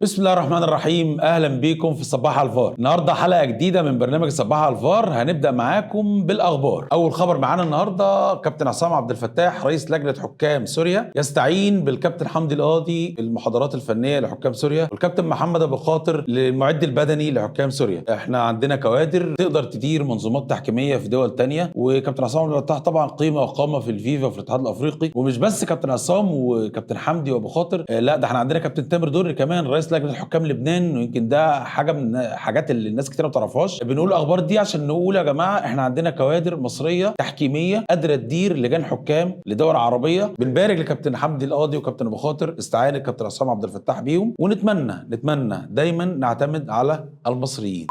بسم الله الرحمن الرحيم. اهلا بيكم في صباح على الفار. النهارده حلقه جديده من برنامج صباح على الفار. هنبدا معاكم بالاخبار. اول خبر معانا النهارده كابتن عصام عبد الفتاح رئيس لجنه حكام سوريا يستعين بالكابتن حمدي القاضي المحاضرات الفنيه لحكام سوريا، والكابتن محمد ابو خاطر للمعد البدني لحكام سوريا. احنا عندنا كوادر تقدر تدير منظومات تحكيميه في دول تانية، وكابتن عصام عبد الفتاح طبعا قيمه وقامه في الفيفا وفي الاتحاد الافريقي. ومش بس كابتن عصام وكابتن حمدي وابو خاطر، لا ده احنا عندنا كابتن تامر دري كمان رئيس لجنه حكام لبنان، ويمكن ده حاجه من حاجات اللي الناس كتير ما تعرفهاش. بنقول الاخبار دي عشان نقول يا جماعه احنا عندنا كوادر مصريه تحكيميه قادره تدير لجان حكام لدول عربيه. بنبارك لكابتن حمدي القاضي وكابتن ابو خاطر استعانه كابتن عصام عبد الفتاح بيهم، ونتمنى دايما نعتمد على المصريين.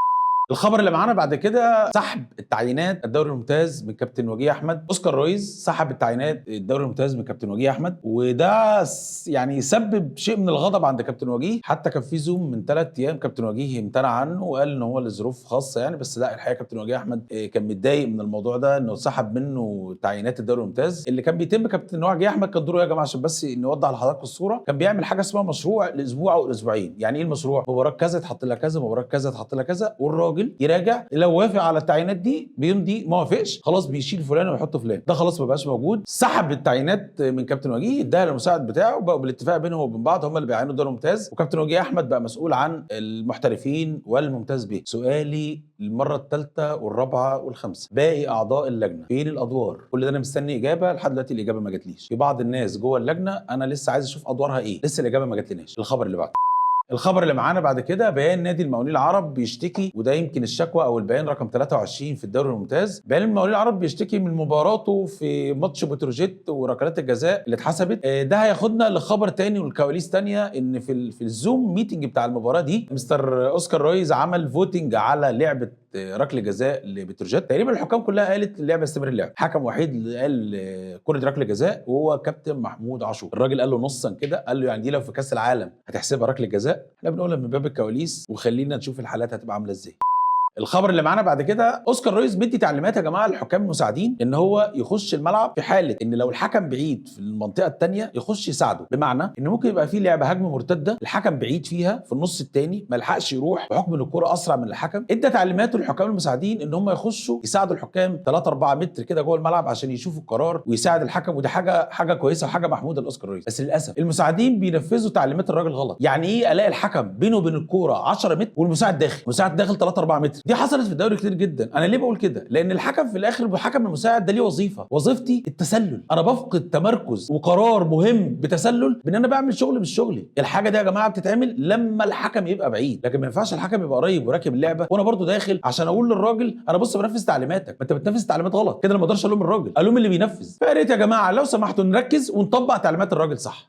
الخبر اللي معانا بعد كده سحب التعيينات الدوري الممتاز من كابتن وجيه احمد. اوسكار رويز سحب التعيينات الدوري الممتاز من كابتن وجيه احمد، وده يعني سبب شيء من الغضب عند كابتن وجيه. حتى كان في زوم من 3 ايام كابتن وجيه امتنع عنه وقال ان هو لظروف خاصه يعني، بس لا الحقيقه كابتن وجيه احمد كان متضايق من الموضوع ده، انه سحب منه تعيينات الدوري الممتاز اللي كان بيتم. كابتن وجيه احمد كان دوره يا جماعه عشان بس نوضح لحضراتكم الصوره، كان بيعمل حاجه اسمها مشروع الاسبوع او الاسبوعين. يعني ايه المشروع؟ مباراه كذا يتحط لها كذا، مباراه كذا يتحط لها كذا، والراجل يراجع لو وافق على التعيينات دي بيمضي، ما وافقش خلاص بيشيل فلان ويحط فلان. ده خلاص ما بقاش موجود. سحب التعيينات من كابتن وجيه اداها للمساعد بتاعه، بقوا بالاتفاق بينهم وبين بعض هم اللي بيعينوا الدوري الممتاز، وكابتن وجيه احمد بقى مسؤول عن المحترفين والممتاز به. سؤالي المره الثالثه والرابعه والخامسه، باقي اعضاء اللجنه فين الادوار؟ كل ده انا مستني اجابه، لحد دلوقتي الاجابه ما جاتليش. في بعض الناس جوه اللجنه انا لسه عايز اشوف ادوارها ايه، لسه الاجابه ما جاتلناش. الخبر اللي بعده، الخبر اللي معانا بعد كده بيان نادي المقاولين العرب بيشتكي، وده يمكن الشكوى او البيان رقم 23 في الدوري الممتاز. بيان المقاولين العرب بيشتكي من مباراته في ماتش بتروجيت وركلات الجزاء اللي اتحسبت. ده هياخدنا لخبر تاني والكواليس تانية، ان في الزوم ميتنج بتاع المباراه دي مستر اوسكار رويز عمل فوتنج على لعبه ركله جزاء لبتروجيت. تقريبا الحكام كلها قالت اللعبه استمر اللعب، حكم وحيد اللي قال كره ركله جزاء وهو كابتن محمود عاشور. الراجل قال له نصا كده، قال له يعني دي لو في كاس العالم هتحسبها ركله جزاء؟ احنا بنقولها من باب الكواليس وخلينا نشوف الحالات هتبقى عامله ازاي. الخبر اللي معانا بعد كده، اوسكار رويز مدي تعليمات يا جماعه للحكام المساعدين ان هو يخش الملعب في حاله ان لو الحكم بعيد في المنطقه الثانيه يخش يساعده. بمعنى ان ممكن يبقى في لعبه هجمه مرتده الحكم بعيد فيها في النص الثاني ما لحقش يروح بحكم ان الكره اسرع من الحكم، ادى تعليمات للحكام المساعدين ان هم يخشوا يساعدوا الحكام 3 4 متر كده جوه الملعب عشان يشوفوا القرار ويساعد الحكم. ودي حاجه كويسه وحاجه محموده لاوسكار رويز. بس للاسف المساعدين بينفذوا تعليمات الراجل غلط. يعني ايه الاقي الحكم بينه وبين الكوره 10 متر والمساعد داخل، المساعد داخل 3 4 متر؟ دي حصلت في الدوري كتير جدا. انا ليه بقول كده؟ لان الحكم في الاخر الحكم المساعد ده ليه وظيفه، وظيفتي التسلل. انا بفقد تمركز وقرار مهم بتسلل بان انا بعمل شغل مش شغلي. الحاجه دي يا جماعه بتتعمل لما الحكم يبقى بعيد، لكن ما ينفعش الحكم يبقى قريب وراكب اللعبه وانا برضو داخل عشان اقول للراجل انا بص بنفذ تعليماتك. ما انت بتنفذ تعليمات غلط كده، انا ما اقدرش الوم الراجل، الوم اللي بينفذ. فيا ريت يا جماعه لو سمحتوا نركز ونطبق تعليمات الراجل صح.